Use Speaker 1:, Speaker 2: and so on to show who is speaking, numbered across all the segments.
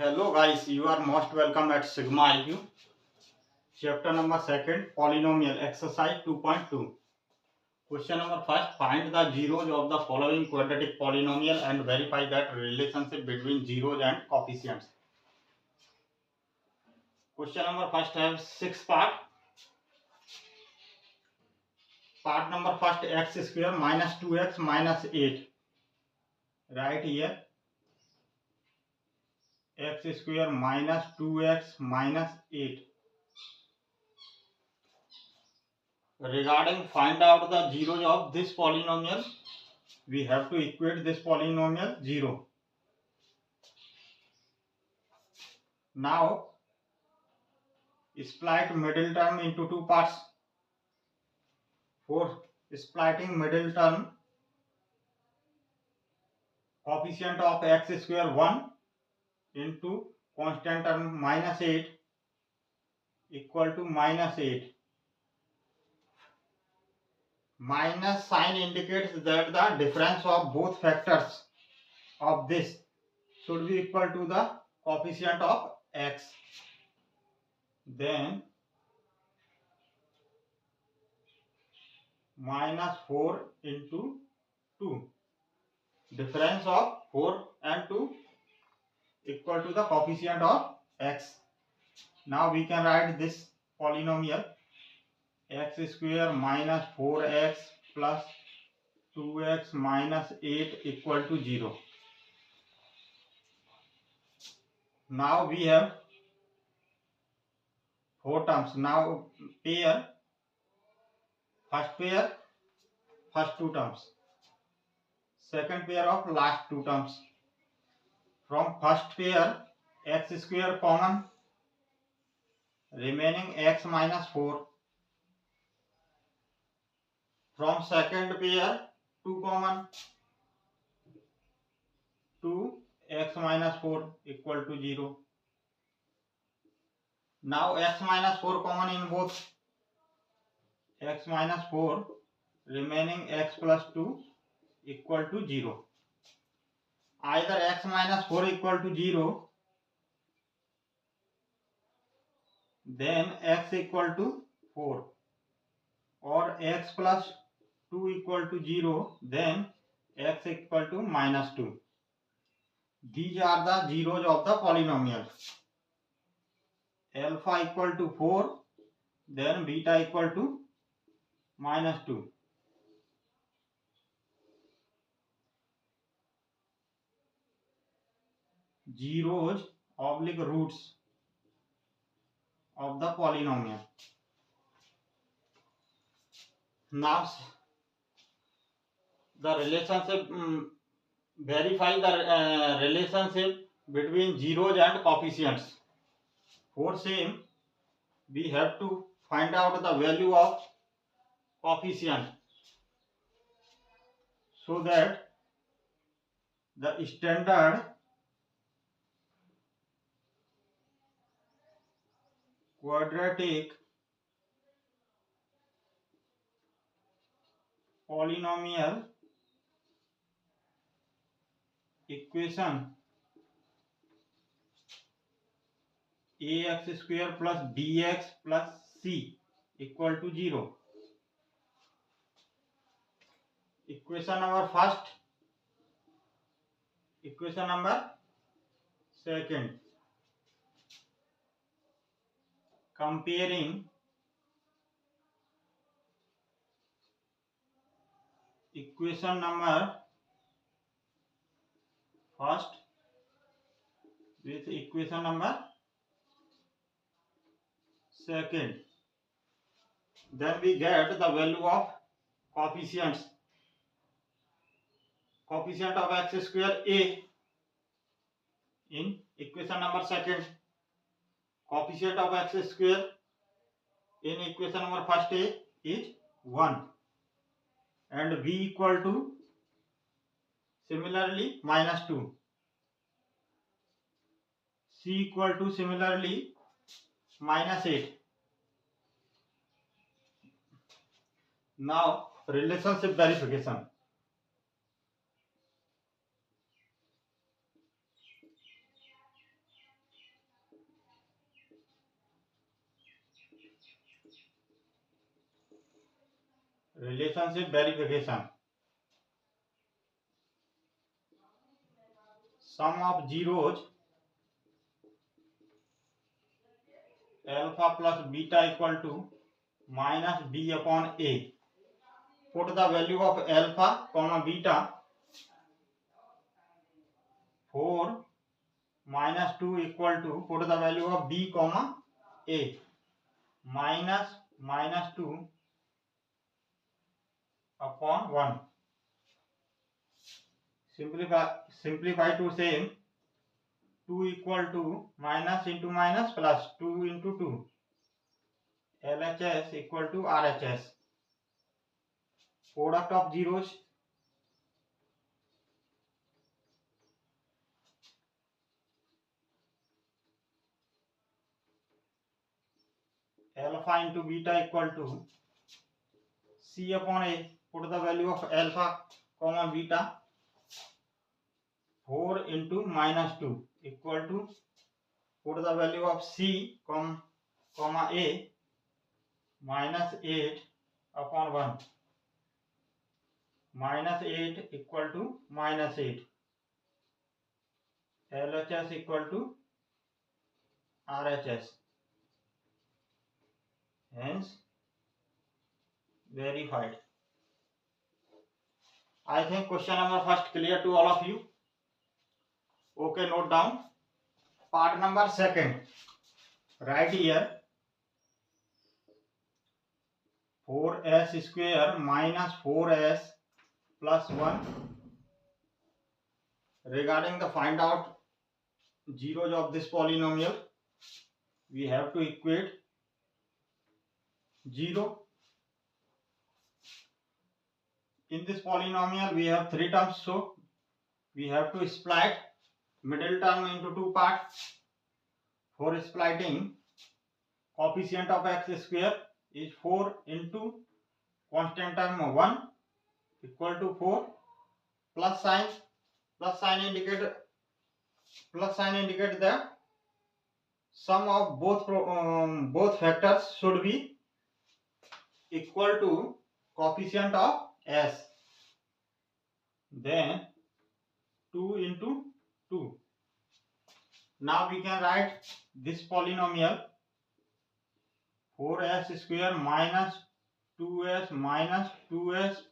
Speaker 1: Hello guys, you are most welcome at Sigma IQ. Chapter number 2, Polynomial, exercise 2.2. Question number 1, find the zeros of the following quadratic polynomial and verify that relationship between zeros and coefficients. Question number 1 has 6 parts. Part number 1, x square minus 2x minus 8. Right here, x square minus 2x minus 8. Regarding find out the zeros of this polynomial, we have to equate this polynomial 0. Now split middle term into two parts. For splitting middle term, coefficient of x square 1 into constant term minus 8 equal to minus 8. Minus sign indicates that the difference of both factors of this should be equal to the coefficient of x. Then minus 4 into 2. Difference of 4 and 2 equal to the coefficient of x. Now we can write this polynomial x square minus 4x plus 2x minus 8 equal to 0. Now we have 4 terms. Now pair, first 2 terms, second pair of last 2 terms. From first pair, x square common, remaining x minus 4. From second pair, 2 common, 2 x minus 4 equal to 0. Now x minus 4 common in both, x minus 4, remaining x plus 2 equal to 0. Either x minus 4 equal to 0, then x equal to 4, or x plus 2 equal to 0, then x equal to minus 2. These are the zeros of the polynomial. Alpha equal to 4, then beta equal to minus 2. Zeros oblique roots of the polynomial. Now the relationship, verify the relationship between zeros and coefficients. For same, we have to find out the value of coefficient so that the standard quadratic polynomial equation ax square plus bx plus c equal to 0. Equation number first, equation number second. Comparing equation number first with equation number second, then we get the value of coefficients. Coefficient of x square a in equation number second, coefficient of x square in equation number first a is 1, and b equal to similarly minus 2, c equal to similarly minus 8. Now relationship verification. relationship verification. Sum of zeros alpha plus beta equal to minus b upon a. Put the value of alpha comma beta. 4 minus 2 equal to, put the value of b comma a, minus 2 upon 1. Simplify to same. 2 equal to minus into minus plus 2 into 2. LHS equal to RHS. Product of zeros. Alpha into beta equal to C upon A. Put the value of alpha comma beta. 4 into minus 2 equal to, put the value of C comma A, minus 8 upon 1. Minus 8 equal to minus 8. LHS equal to RHS. Hence verified. I think question number first clear to all of you. Okay, note down. Part number second. Write here 4s square minus 4s plus 1. Regarding the find out zeros of this polynomial, we have to equate 0. In this polynomial we have 3 terms, so we have to split middle term into 2 parts. For splitting, coefficient of x square is 4 into constant term 1 equal to 4, plus sign indicate the sum of both factors should be equal to coefficient of s. Then 2 into 2. Now we can write this polynomial 4s square minus 2s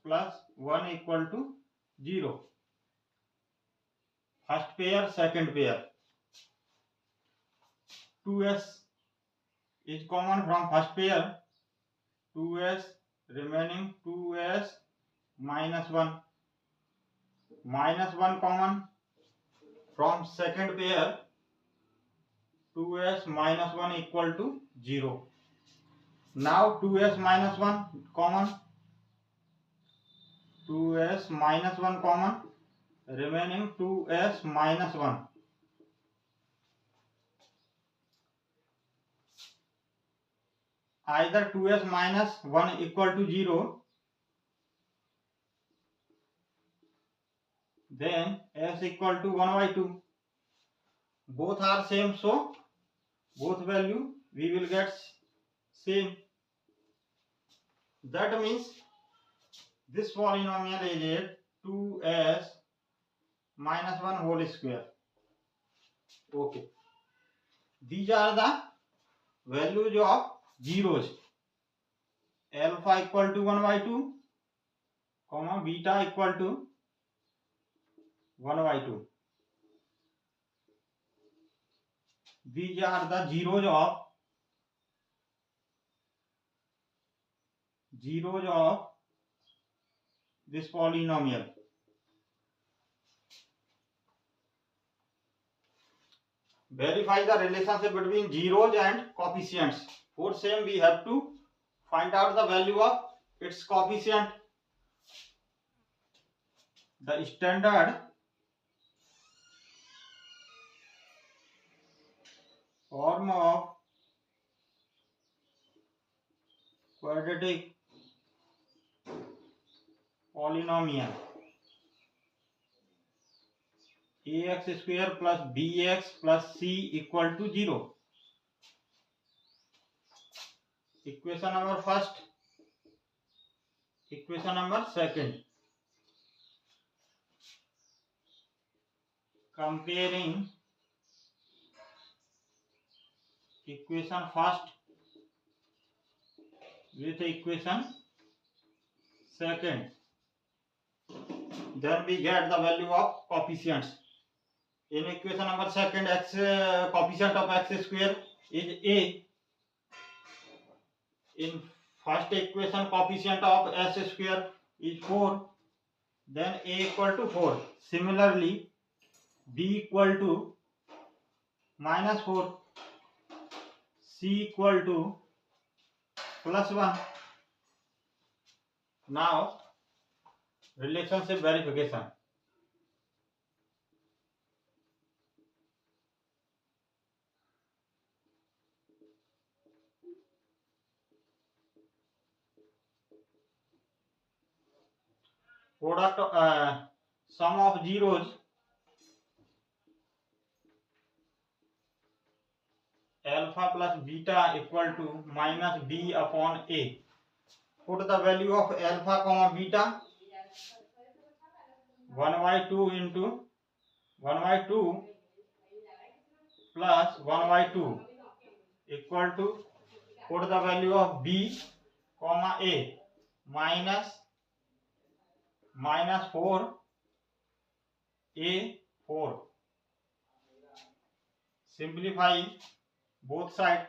Speaker 1: plus 1 equal to 0. First pair, second pair. 2s is common from first pair. 2s remaining, 2s minus 1. Minus 1 common from second pair. 2s minus 1 equal to 0. Now 2s minus 1 common. 2s minus 1 common. Remaining 2s minus 1. Either 2s minus 1 equal to 0, then s equal to 1 by 2. Both are same, so both value we will get same. That means this polynomial is 2s minus 1 whole square. Okay. These are the values of zeros. Alpha equal to 1 by 2, comma beta equal to 1 by 2. These are the zeros of this polynomial. Verify the relationship between zeros and coefficients. For same we have to find out the value of its coefficient. The standard form of quadratic polynomial ax square plus bx plus c equal to 0. equation number first, equation number second. Comparing equation first with equation second, then we get the value of coefficients. In equation number second, x coefficient of x square is a. In first equation, coefficient of s square is 4. Then a equal to 4. Similarly, b equal to minus 4, c equal to plus 1. Now, relationship verification. Product sum of zeros alpha plus beta equal to minus b upon a. Put the value of alpha comma beta 1 by 2 into 1 by 2 plus 1 by 2 equal to, put the value of b comma a minus 4 a 4. Simplify both sides.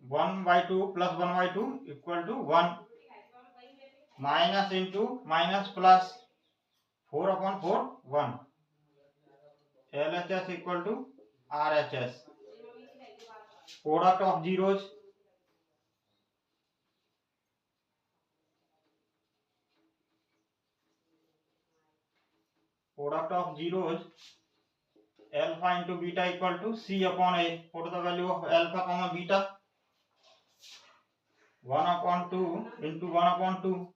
Speaker 1: 1 by 2 plus 1 by 2 equal to 1. Minus into minus plus 4 upon 4 1. LHS equal to RHS. Product of zeros alpha into beta equal to c upon a. Put the value of alpha comma beta 1 upon 2 into 1 upon 2.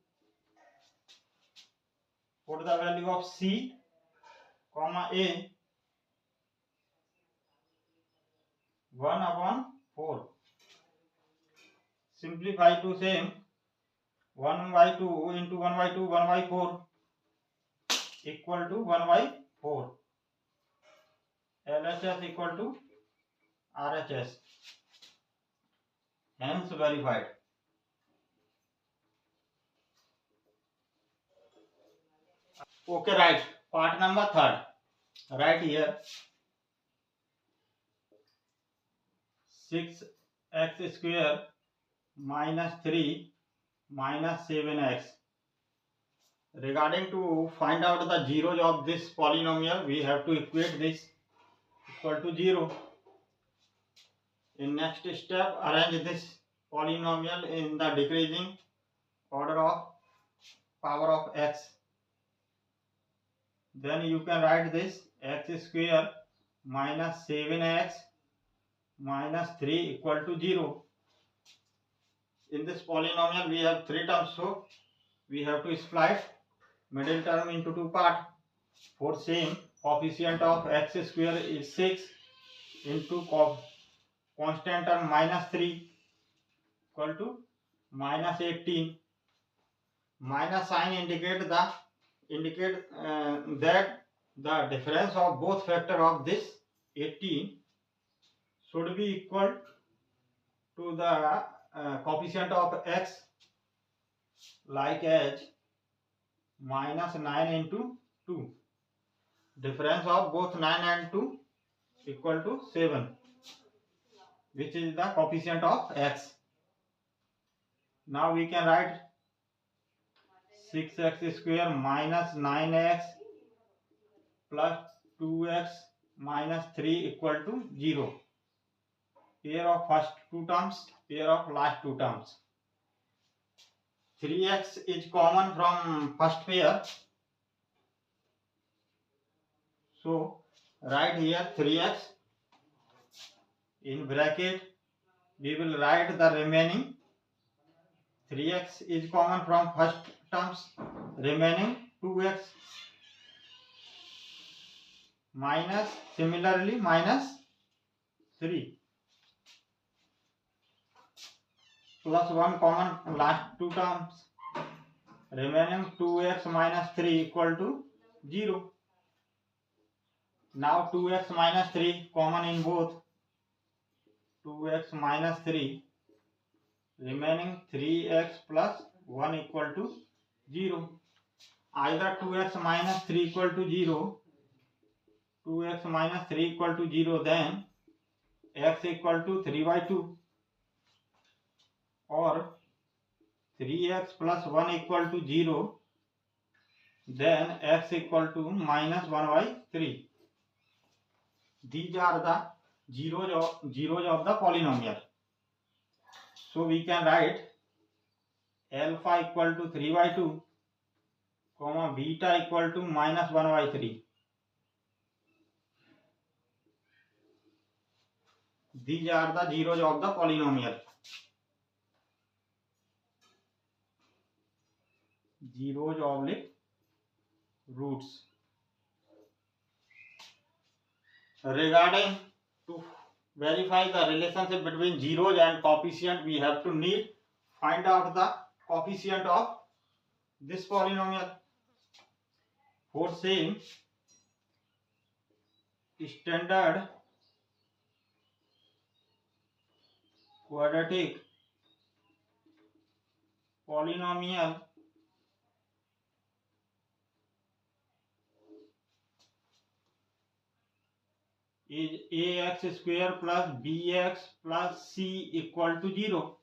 Speaker 1: Put the value of c comma a 1 upon 4. Simplify to same. 1 by 2 into 1 by 2 1 by 4 equal to 1 by 4. LHS equal to RHS. Hence verified. Okay, right. Part number third. Right here. 6x square minus 3 minus 7x. Regarding to find out the zeros of this polynomial, we have to equate this equal to 0. In next step, arrange this polynomial in the decreasing order of power of x. Then you can write this x square minus 7x minus 3 equal to 0. In this polynomial we have 3 terms, so we have to split middle term into 2 parts. For same, coefficient of x square is 6 into constant term minus 3 equal to minus 18. Minus sign indicate that the difference of both factor of this 18 should be equal to the coefficient of x, like as minus 9 into 2. Difference of both 9 and 2 equal to 7, which is the coefficient of x. Now we can write 6x square minus 9x plus 2x minus 3 equal to 0. Pair of first 2 terms, pair of last 2 terms. 3x is common from first pair. So write here 3x. In bracket we will write the remaining. 3x is common from first terms. Remaining 2x minus, similarly minus 3. plus 1 common last two terms, remaining 2x minus 3 equal to 0. Now 2x minus 3 common in both, 2x minus 3, remaining 3x plus 1 equal to 0. Either 2x minus 3 equal to 0, 2x minus 3 equal to 0, then x equal to 3 by 2, or 3x plus 1 equal to 0, then x equal to minus 1 by 3. These are the zeros of the polynomial. So we can write alpha equal to 3 by 2, comma beta equal to minus 1 by 3. These are the zeros of the polynomial. Zeros oblique roots. Regarding to verify the relationship between zeros and coefficient, we have to find out the coefficient of this polynomial. For same standard quadratic polynomial is ax square plus bx plus c equal to 0.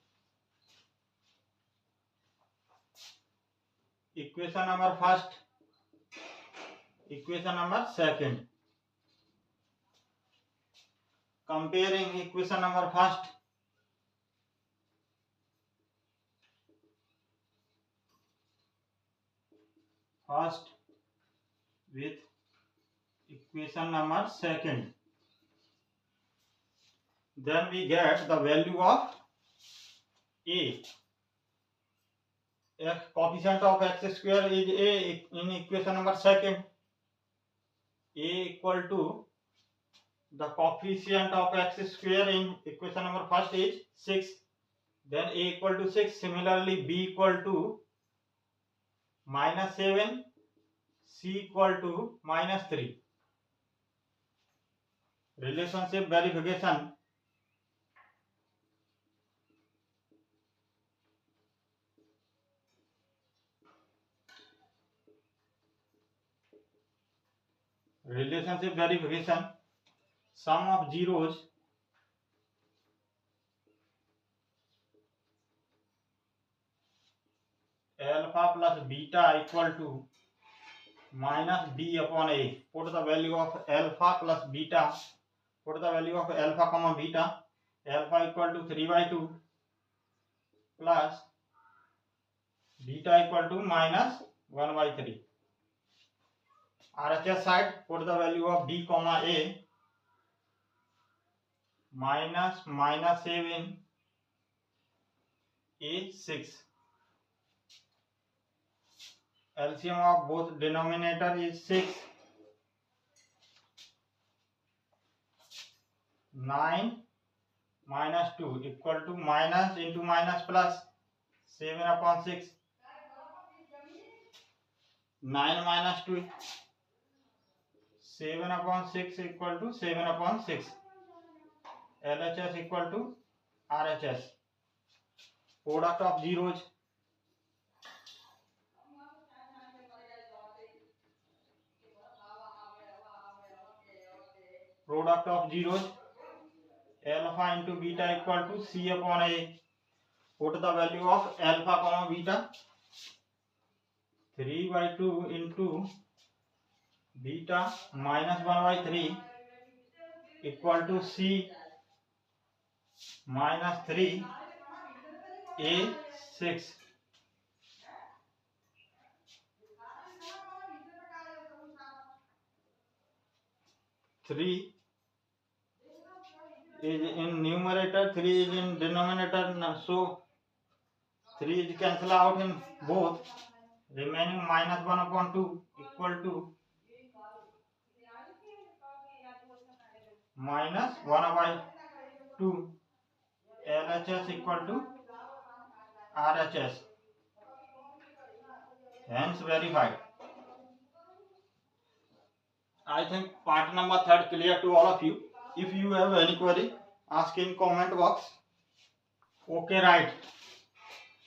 Speaker 1: Equation number first, equation number second. Comparing equation number first, with equation number second, then we get the value of a. Coefficient of x square is a in equation number second. A equal to the coefficient of x square in equation number first is 6. Then a equal to 6. Similarly, b equal to minus 7, c equal to minus 3. Relationship verification. Relationship verification. Sum of zeros alpha plus beta equal to minus b upon a. Put the value of alpha plus beta. Put the value of alpha comma beta. Alpha equal to 3 by 2 plus beta equal to minus 1 by 3. RHS side, put the value of b comma a. Minus 7 is 6. LCM of both denominator is 6. 9 minus 2 equal to minus into minus plus 7 upon 6. 9 minus 2, 7 upon 6 equal to 7 upon 6. LHS equal to RHS. Product of zeros. Product of zeros. Alpha into beta equal to c upon a. Put the value of alpha comma beta. 3 by 2 into beta minus 1 by 3 equal to c minus 3 a 6. 3 is in numerator, 3 is in denominator, so 3 is cancel out in both. Remaining minus 1 upon 2 equal to minus 1 by 2. LHS equal to RHS. Hence verified. I think part number 3 clear to all of you. If you have any query, ask in comment box. Okay, right.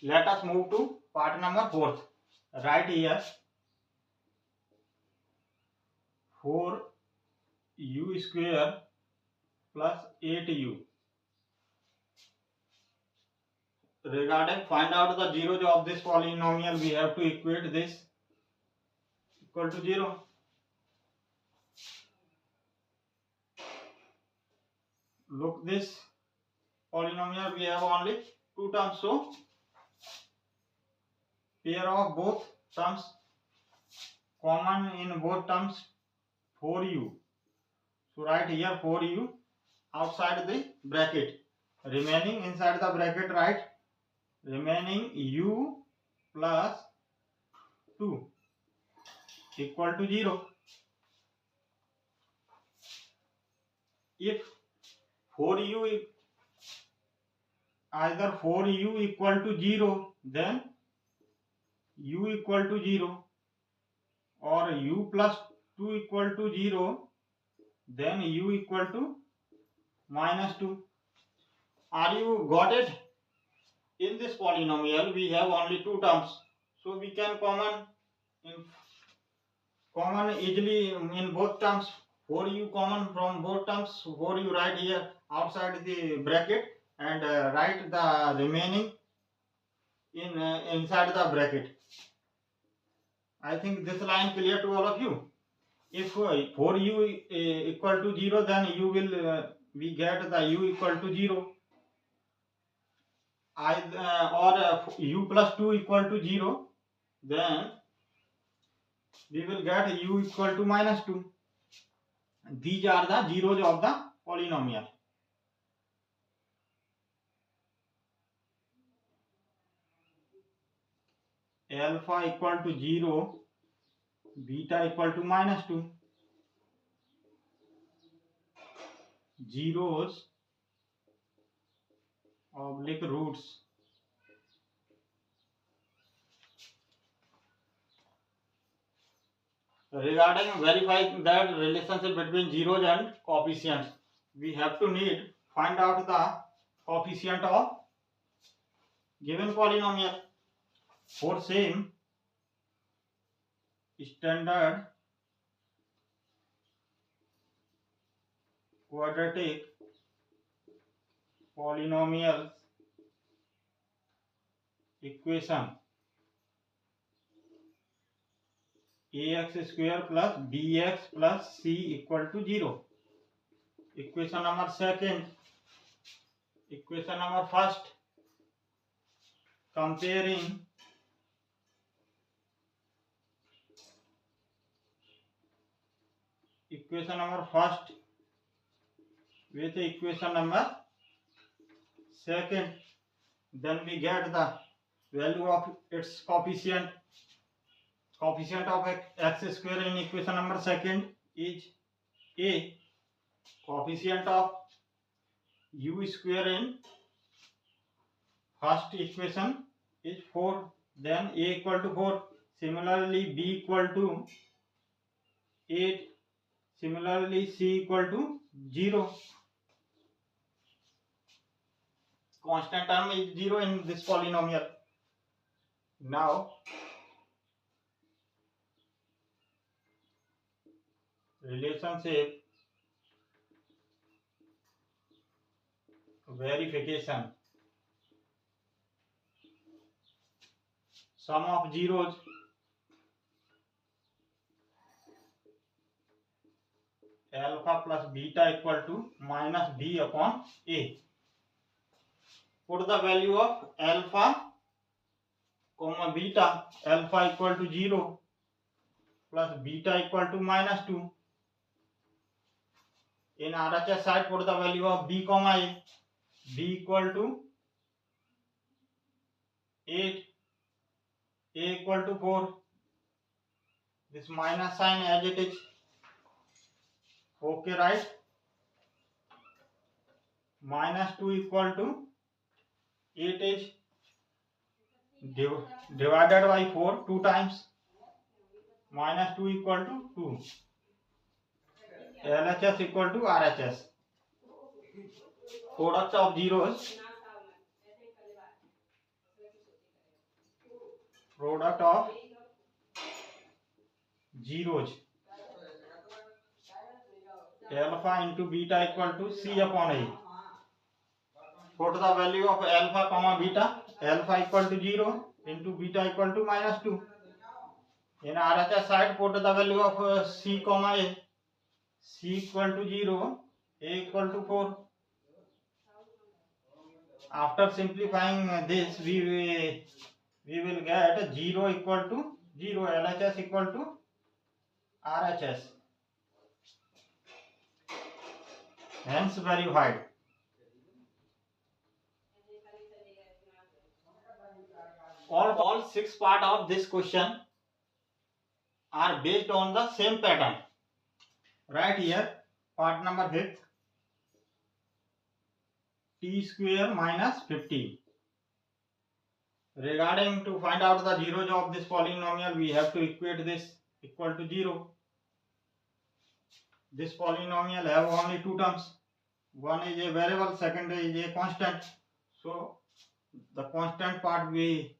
Speaker 1: Let us move to part number 4. Right here 4u square plus 8u. Regarding find out the zeros of this polynomial, we have to equate this equal to 0. Look, this polynomial we have only 2 terms, so pair of both terms, common in both terms 4u. So write here 4u outside the bracket, remaining inside the bracket write remaining u plus 2 equal to 0. If 4u either 4u equal to 0, then u equal to 0, or u plus 2 equal to 0, then u equal to minus 2. Are you got it? In this polynomial we have only 2 terms, so we can common easily in both terms. 4u common from both terms, 4u write here outside the bracket and write the remaining in inside the bracket. I think this line clear to all of you. If 4u equal to 0, then u will we get the u equal to 0. Or u plus 2 equal to 0, then we will get u equal to minus 2. These are the zeros of the polynomial. Alpha equal to 0, beta equal to minus 2. Zeros oblique roots. Regarding verifying that relationship between zeros and coefficients, we have to find out the coefficient of given polynomial. For same standard quadratic polynomials equation, ax square plus bx plus c equal to 0. Equation number second. Equation number first. Comparing equation number first with equation number second, then we get the value of its coefficient. Coefficient of x square in equation number second is a. Coefficient of u square in first equation is 4. Then a equal to 4. Similarly b equal to 8. Similarly c equal to 0. Constant term is 0 in this polynomial. Now relationship verification. Sum of zeros alpha plus beta equal to minus b upon a. Put the value of alpha comma beta. Alpha equal to 0 plus beta equal to minus 2. In RHS side, put the value of b comma a. B equal to 8, a equal to 4. This minus sign as it is. Okay, right? Minus 2 equal to 8 is divided by 4 2 times, minus 2 equal to 2. LHS equal to RHS. Product of zeros. Product of zeros. Alpha into beta equal to C upon A. Put the value of alpha comma beta. Alpha equal to 0 into beta equal to minus 2. In RHS side, put the value of C comma A. C equal to 0, A equal to 4. After simplifying this, we will get 0 equal to 0, LHS equal to RHS. Hence verified. All 6 parts of this question are based on the same pattern. Right here, part number 5, t square minus 15. Regarding to find out the zeros of this polynomial, we have to equate this equal to 0. This polynomial have only 2 terms. One is a variable, second is a constant. So the constant part we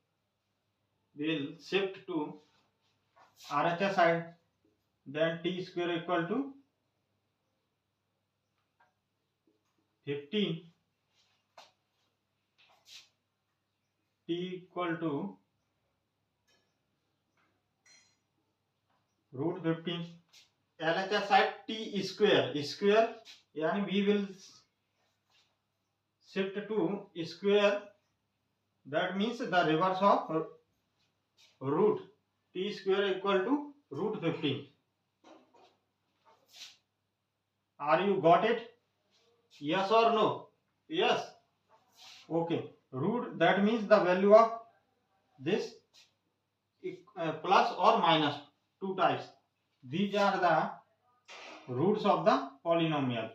Speaker 1: will shift to RHS side. Then t square equal to 15. T equal to root 15. LHS side t square. Square, yani we will shift to square. That means the reverse of root. T square equal to root 15. Are you got it? Yes or no? Yes. Okay. Root, that means the value of this plus or minus, 2 types. These are the roots of the polynomial.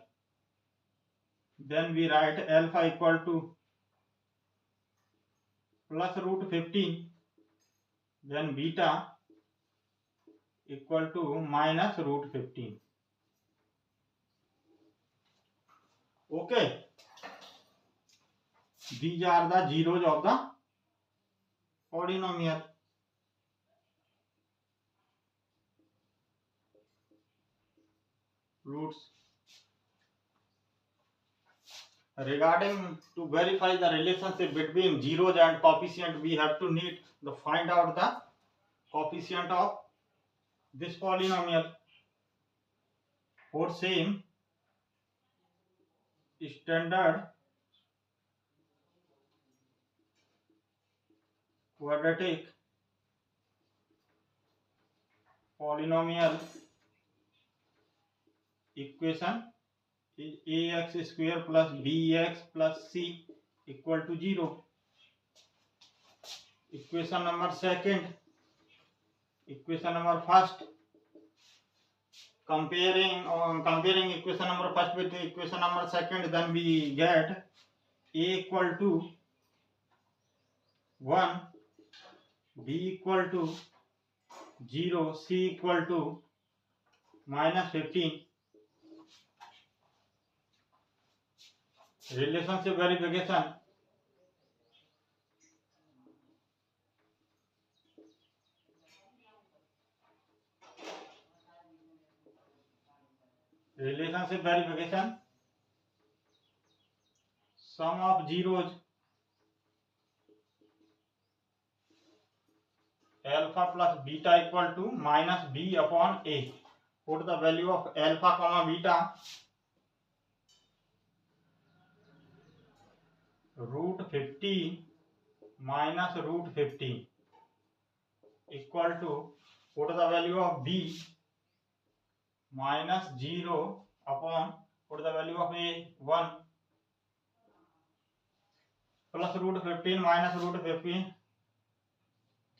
Speaker 1: Then we write alpha equal to plus root 15. Then beta equal to minus root 15. Okay. These are the zeros of the polynomial. Roots. Regarding to verify the relationship between zeros and coefficient, we have to need to find out the coefficient of this polynomial. For same, standard quadratic polynomial equation is ax square plus bx plus c equal to 0. Equation number second. Equation number first. Comparing equation number first with the equation number second, then we get a equal to 1, b equal to 0, c equal to minus 15. Relationship verification. Relationship verification. Sum of zeros alpha plus beta equal to minus b upon a. Put the value of alpha comma beta. Root 15 minus root 15 equal to, put the value of b minus 0 upon, put the value of a 1 plus root 15 minus root 15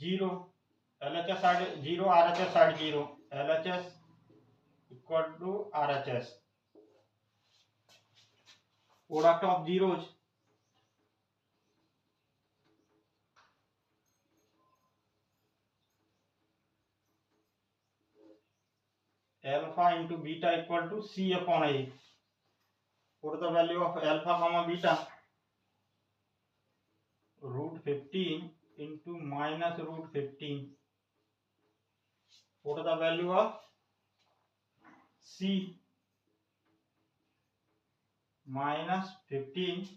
Speaker 1: 0. LHS side 0, RHS side 0. LHS equal to RHS. Product of zeros. alpha into beta equal to C upon A. Put the value of alpha comma beta. Root 15 into minus root 15. Put the value of C minus 15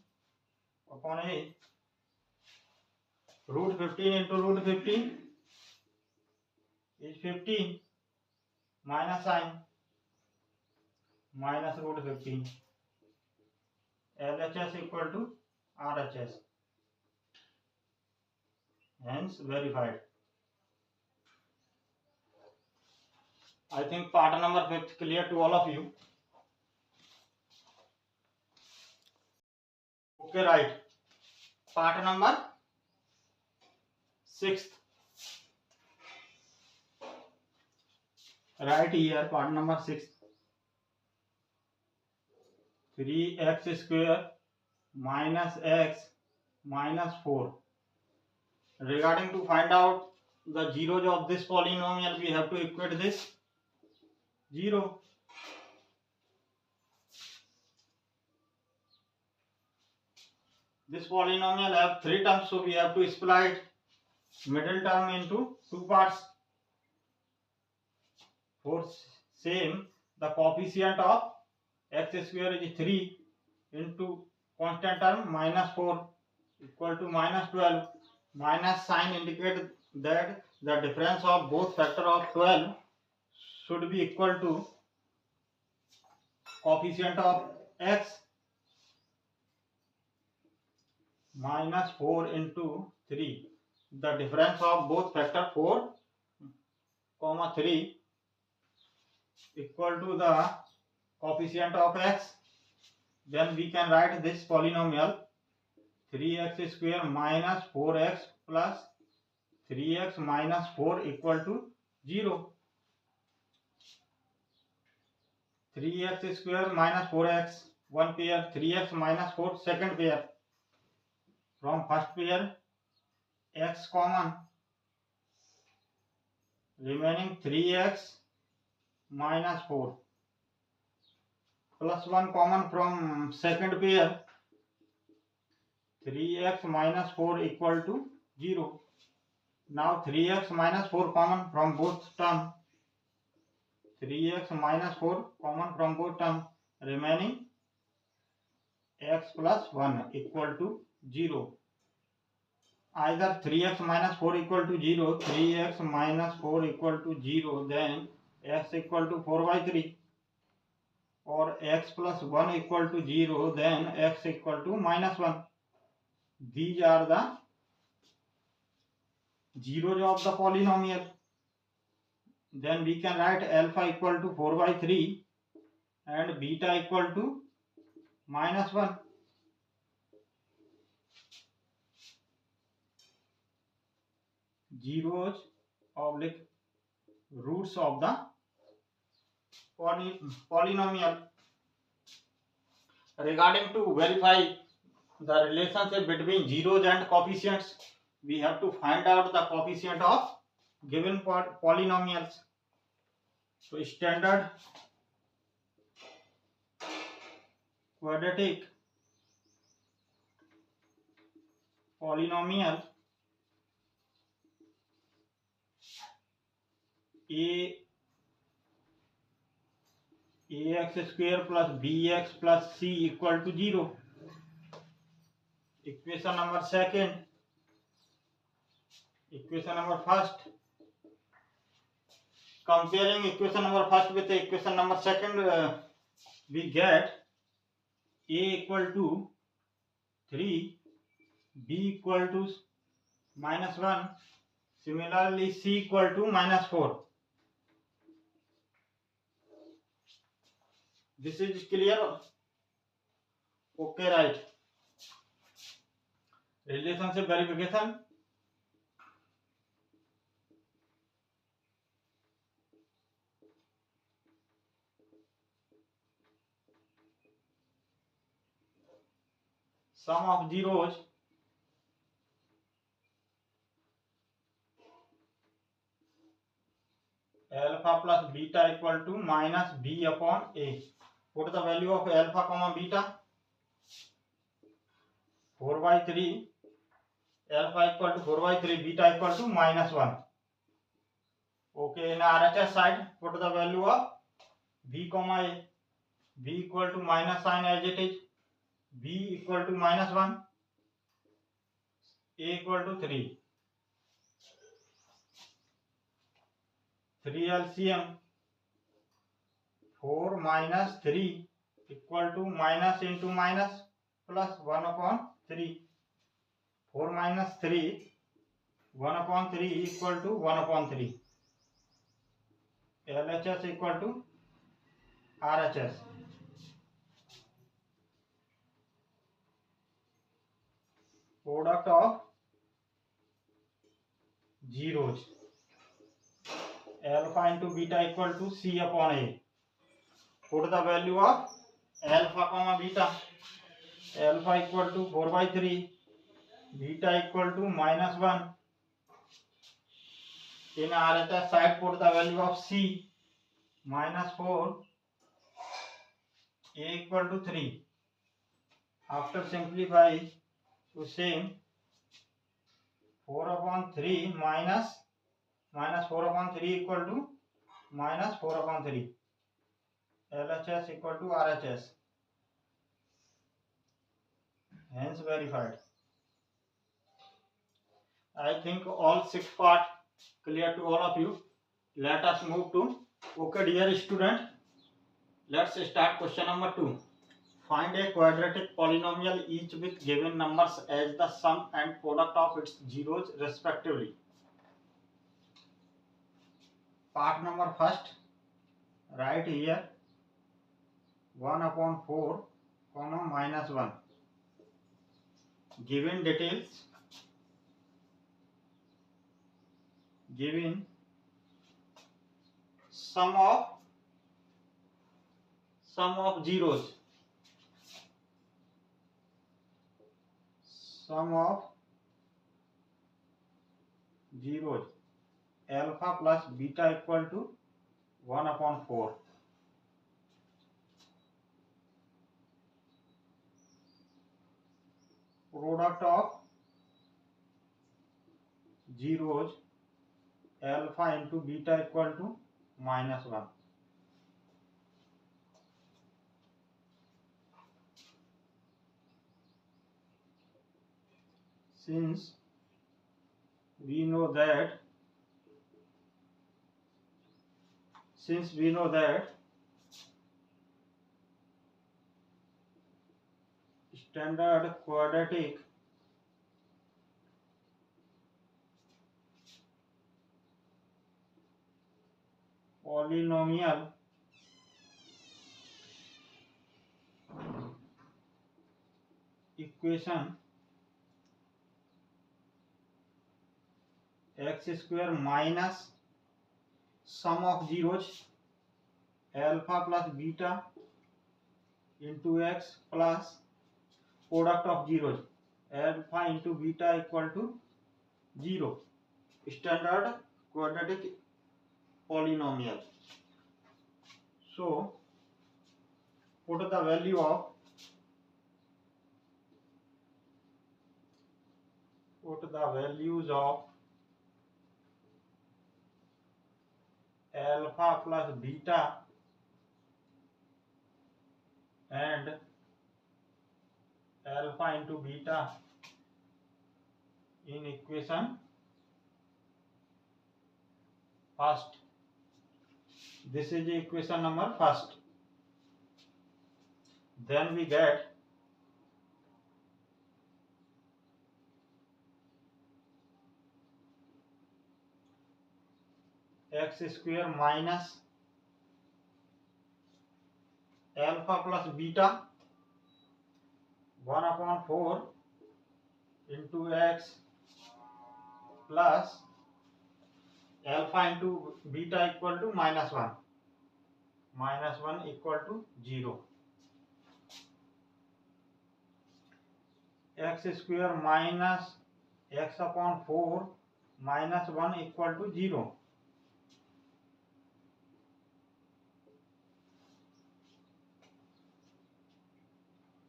Speaker 1: upon A. Root 15 into root 15 is 15 minus sign minus root 15. LHS equal to RHS. Hence verified. I think part number 5 clear to all of you. Okay, right. Part number 6. Right here, part number 6. 3x square minus x minus 4. Regarding to find out the zeros of this polynomial, we have to equate this 0. This polynomial have 3 terms, so we have to split middle term into 2 parts. For same, the coefficient of x square is 3 into constant term minus 4 equal to minus 12. Minus sign indicates that the difference of both factor of 12 should be equal to coefficient of x minus 4 into 3. The difference of both factor 4 comma 3 equal to the coefficient of x. Then we can write this polynomial 3x square minus 4x plus 3x minus 4 equal to 0. 3x square minus 4x, one pair, 3x minus 4, second pair. From first pair, x common, remaining 3x minus 4, plus 1 common from second pair, 3x minus 4 equal to 0. Now 3x minus 4 common from both terms. 3x minus 4 common from both terms, remaining x plus 1 equal to 0. Either 3x minus 4 equal to 0, 3x minus 4 equal to 0, then x equal to 4 by 3, or x plus 1 equal to 0, then x equal to minus 1. These are the zeros of the polynomial. Then we can write alpha equal to 4 by 3 and beta equal to minus 1. Zeros oblique roots of the polynomial. Regarding to verify the relationship between zeros and coefficients, we have to find out the coefficient of given polynomials. So standard quadratic polynomial ax square plus bx plus c equal to 0. Equation number second. Equation number first. Comparing equation number first with the equation number second, we get a equal to 3, b equal to minus 1, similarly c equal to minus 4. This is clear? Okay, right. Relationship verification. Sum of zeros alpha plus beta equal to minus b upon a. Put the value of alpha comma beta. 4 by 3, alpha equal to 4 by 3, beta equal to minus 1. Okay, in RHS side, put the value of b comma a. B equal to minus sign as it is. B equal to minus 1. A equal to 3. 3 LCM. 4 minus 3 equal to minus into minus plus 1 upon 3. 4 minus 3, 1 upon 3 equal to 1 upon 3. LHS equal to RHS. Product of zeros. Alpha into beta equal to C upon A. Put the value of alpha comma beta. Alpha equal to 4 by 3. Beta equal to minus 1. In RHS side, put the value of C. Minus 4. A equal to 3. After simplify to same 4 upon 3 minus 4 upon 3 equal to minus 4 upon 3. LHS equal to RHS. Hence verified. I think all 6 parts clear to all of you. Let us move to, okay dear student, let's start question number 2. Find a quadratic polynomial each with given numbers as the sum and product of its zeros respectively. Part number first, write here 1 upon 4 comma minus 1. Given details, given sum of zeros, sum of zeros, alpha plus beta equal to 1 upon 4. Product of zeros, alpha into beta equal to minus 1. Since we know that standard quadratic polynomial equation x square minus sum of zeros alpha plus beta into x plus product of zeros alpha into beta equal to 0, standard quadratic polynomial. So put the value of values of alpha plus beta and alpha into beta in equation first. This is the equation number first. Then we get x square minus alpha plus beta 1 upon 4 into x plus alpha into beta equal to minus 1. Minus 1 equal to 0. X square minus x upon 4 minus 1 equal to 0.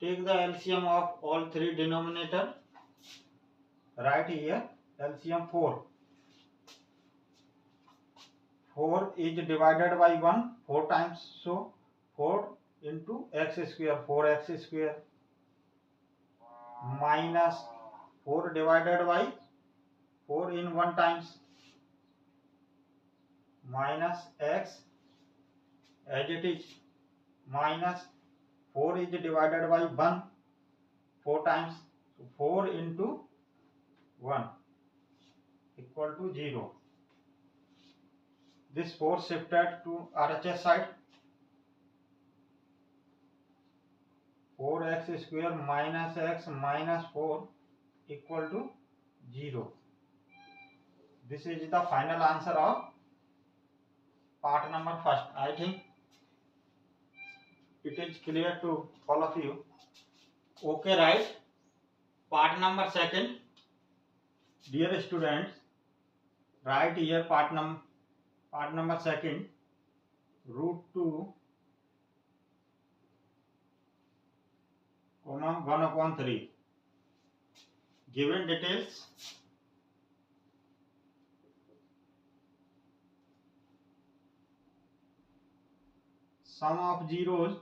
Speaker 1: take the LCM of all three denominator. Write here LCM 4. 4 is divided by 1 4 times, so 4 into x square, 4x square, minus 4 divided by 4 in 1 times, minus x as it is, minus 4 is divided by 1 4 times, so 4 into 1 equal to 0. This 4 shifted to RHS side. 4x square minus x minus 4 equal to 0. This is the final answer of part number first. I think it is clear to all of you. Okay, right? Part number second. Dear students, write here part number second, root 2 comma 1 upon 3. Given details. Sum of zeros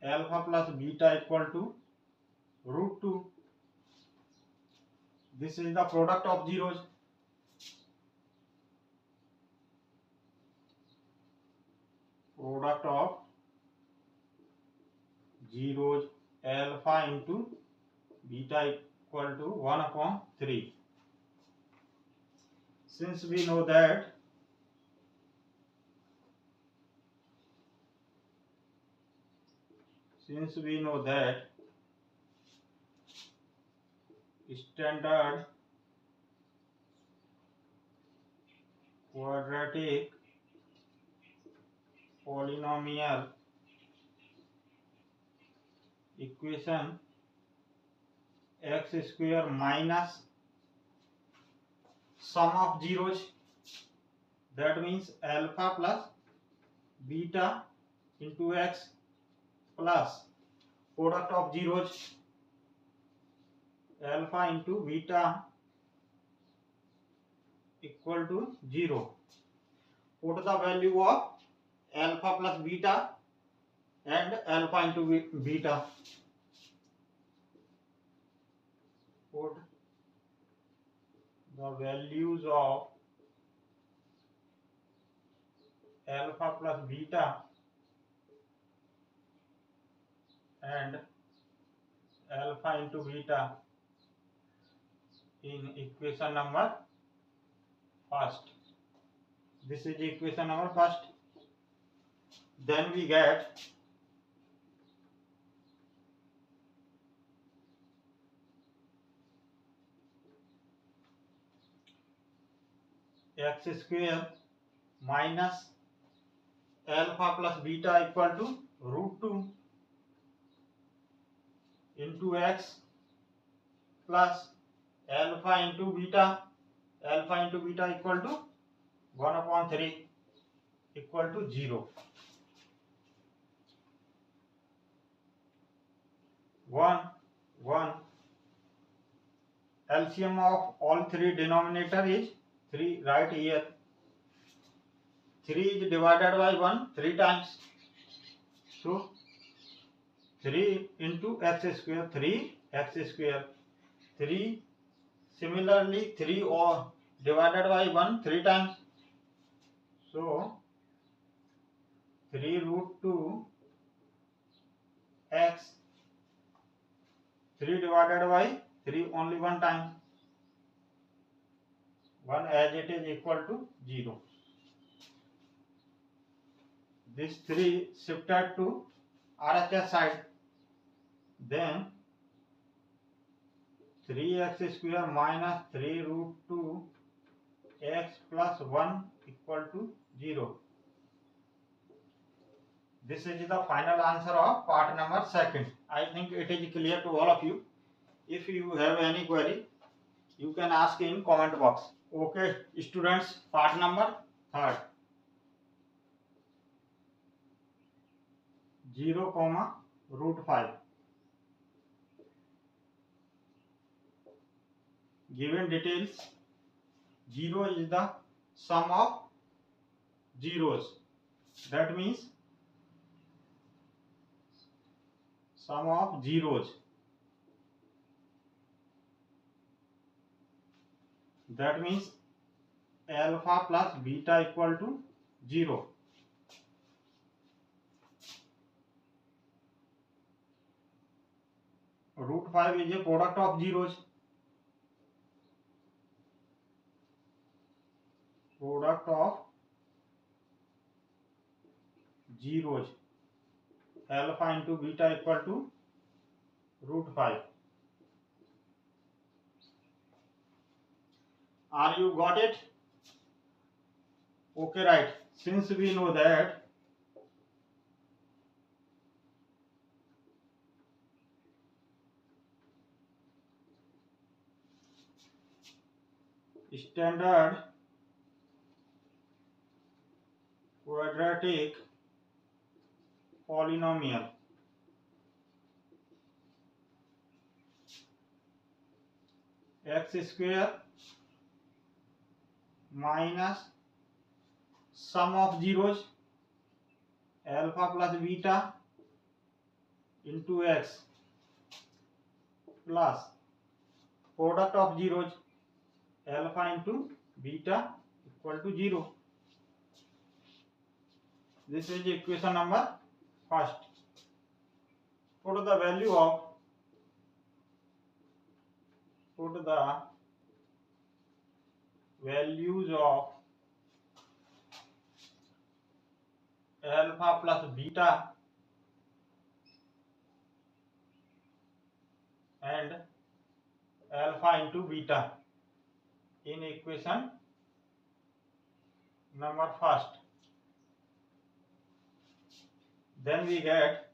Speaker 1: alpha plus beta equal to root 2. This is the product of zeros. Product of zeros alpha into beta equal to 1 upon 3. Since we know that standard quadratic polynomial equation x square minus sum of zeros, that means alpha plus beta into x plus product of zeros alpha into beta equal to 0. Put the value of alpha plus beta and alpha into beta. Put the values of alpha plus beta and alpha into beta in equation number first. This is equation number first. Then we get x square minus alpha plus beta equal to root 2 into x plus alpha into beta equal to 1 upon 3 equal to 0. 1 1 LCM of all three denominator is 3. Right here 3 is divided by 1 3 times, so 3 into x square, 3x square. 3 similarly 3 or divided by 1 3 times, so 3 root 2 x. 3 divided by 3 only 1 time, 1 as it is equal to 0. This 3 shifted to RHS side. Then 3x square minus 3 root 2 x plus 1 equal to 0. This is the final answer of part number second. I think it is clear to all of you. If you have any query, you can ask in comment box. Okay, students, part number third. 0 comma root 5. Given details, 0 is the sum of zeros. That means sum of zeros. That means alpha plus beta equal to 0. Root 5 is a product of zeros. Product of zeros. Alpha into beta equal to root 5. Are you got it? Okay, right. Since we know that standard quadratic polynomial x square minus sum of zeros alpha plus beta into x plus product of zeros alpha into beta equal to 0. This is equation number first. Put the values of alpha plus beta and alpha into beta in equation number first. Then we get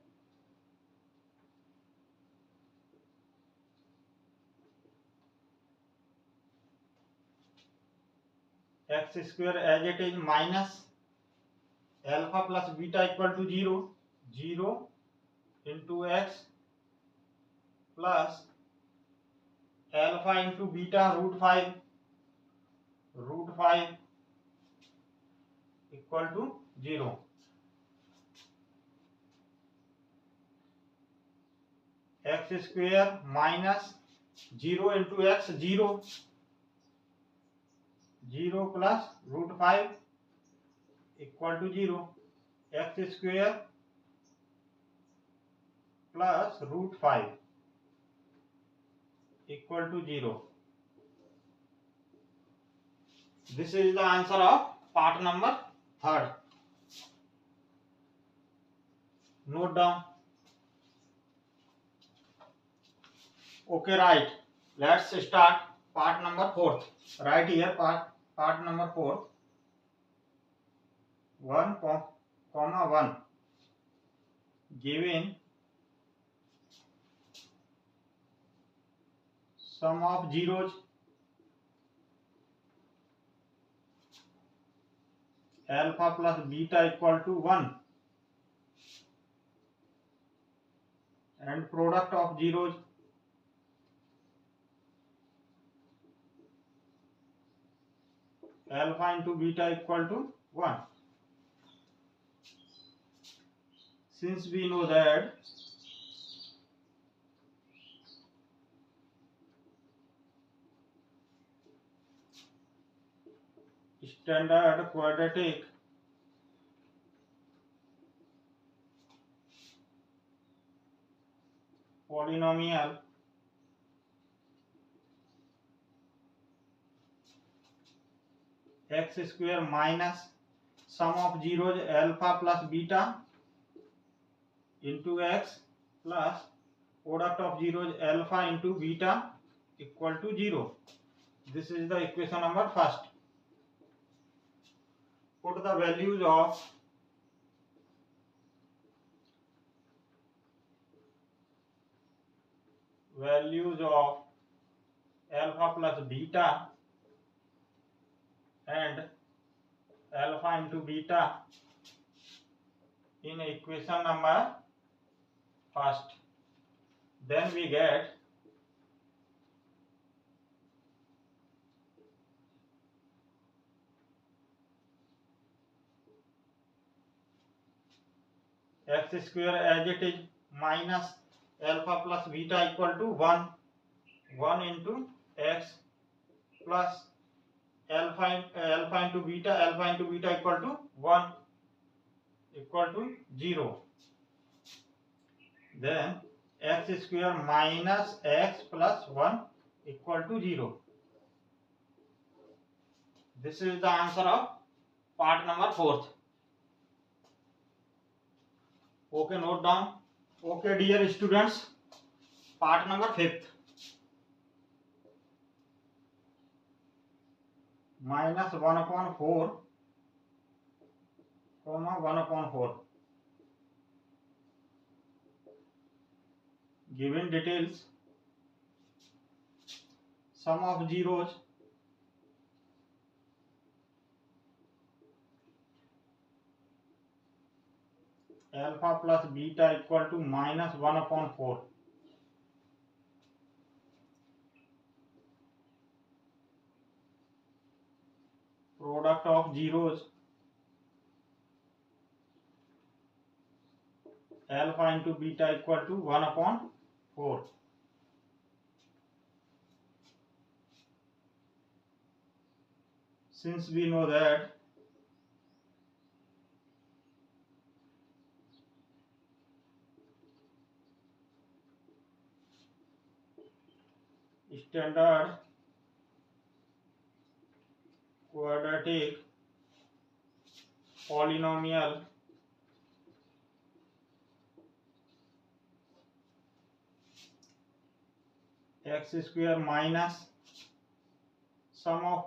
Speaker 1: x square as it is minus alpha plus beta equal to 0, 0 into x plus alpha into beta root 5 equal to 0. X square minus 0 into x 0, 0 plus root 5 equal to 0. X square plus root 5 equal to 0. This is the answer of part number 3rd. Note down. Okay, right. Let's start part number 4th. Right here, part number 4th. 1, 1. Given sum of zeros alpha plus beta equal to 1 and product of zeros alpha into beta equal to 1. Since we know that standard quadratic polynomial x square minus sum of zeros alpha plus beta into x plus product of zeros alpha into beta equal to 0. This is the equation number first. Put the values of alpha plus beta and alpha into beta in equation number first. Then we get x square as it is minus alpha plus beta equal to 1. 1 into x plus alpha into beta equal to 1 equal to 0. Then x square minus x plus 1 equal to 0. This is the answer of part number 4th. Okay, note down. Okay, dear students, part number 5th. Minus 1 upon 4, comma 1 upon 4. Given details, sum of zeros, alpha plus beta equal to minus 1 upon 4. Product of zeros, alpha into beta equal to 1 upon 4. Since we know that standard quadratic polynomial x square minus sum of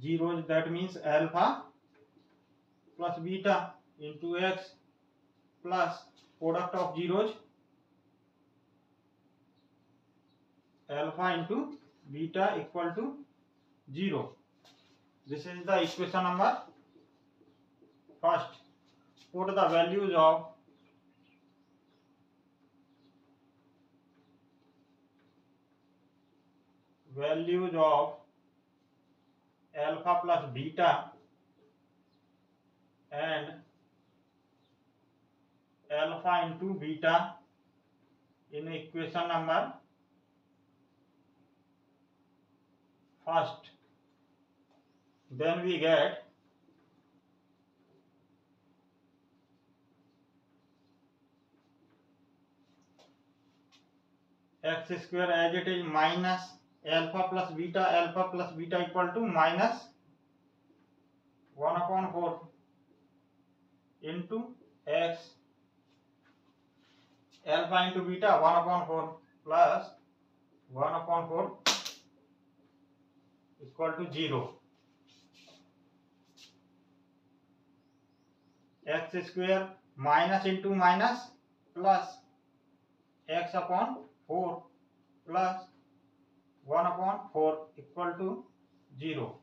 Speaker 1: zeros, that means alpha plus beta into x plus product of zeros, alpha into beta equal to 0. This is the equation number first. Put the values of alpha plus beta and alpha into beta in equation number first. Then we get x square as it is minus alpha plus beta equal to minus 1 upon 4 into x alpha into beta 1 upon 4 plus 1 upon 4 equal to 0. X square minus into minus plus x upon 4 plus 1 upon 4 equal to 0.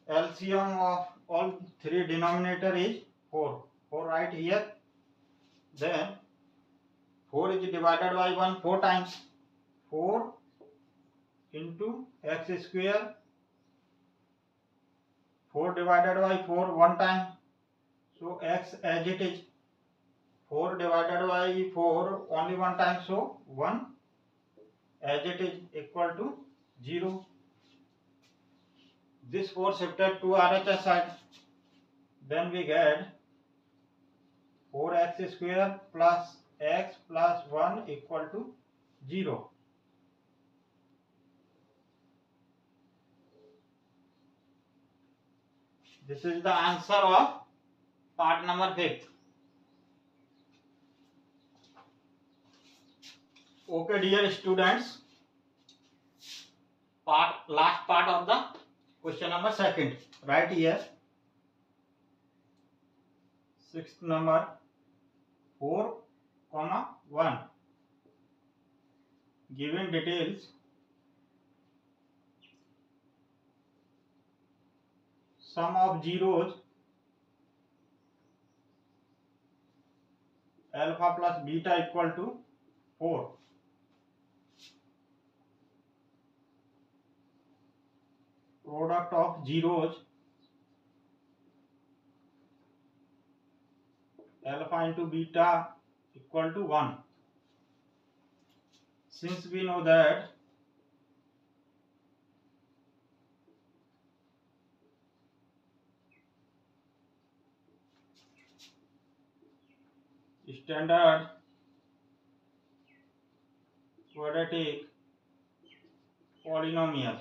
Speaker 1: LCM of all three denominator is 4. 4 right here. Then 4 is divided by 1 4 times. 4 into x square. 4 divided by 4 1 time. So x as it is. 4 divided by 4 only 1 time. So 1 as it is equal to 0. This 4 shifted to RHS side. Then we get 4x square plus x plus 1 equal to 0. This is the answer of part number 5. Okay, dear students, last part of the question number 2nd. Right here. 6th number 4, 1. Given details, sum of zeros, alpha plus beta equal to 4. Product of zeros, alpha into beta equal to 1. Since we know that standard quadratic polynomial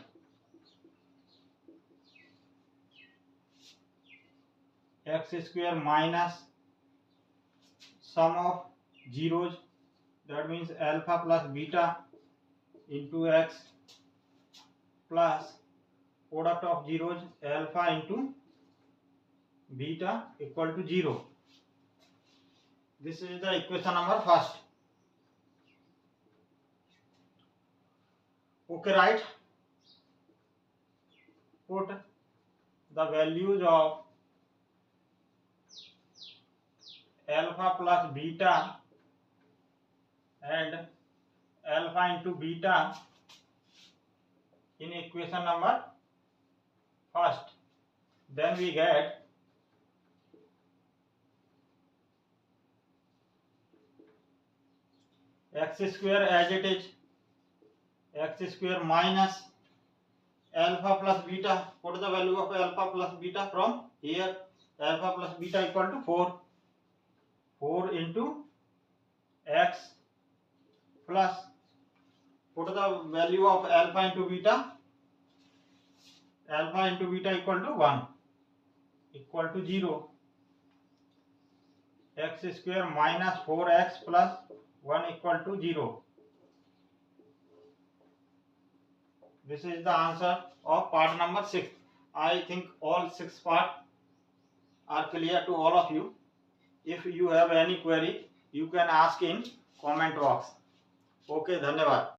Speaker 1: x square minus sum of zeros, that means alpha plus beta into x plus product of zeros alpha into beta equal to 0. This is the equation number first. Okay, right? Put the values of alpha plus beta and alpha into beta in equation number first. Then we get x square as it is, x square minus alpha plus beta. What is the value of alpha plus beta from here? Alpha plus beta equal to 4. 4 into x plus, what is the value of alpha into beta? Alpha into beta equal to 1 equal to 0. X square minus 4x plus 1 equal to 0. This is the answer of part number 6. I think all 6 parts are clear to all of you. If you have any query, you can ask in comment box. Okay, धन्यवाद.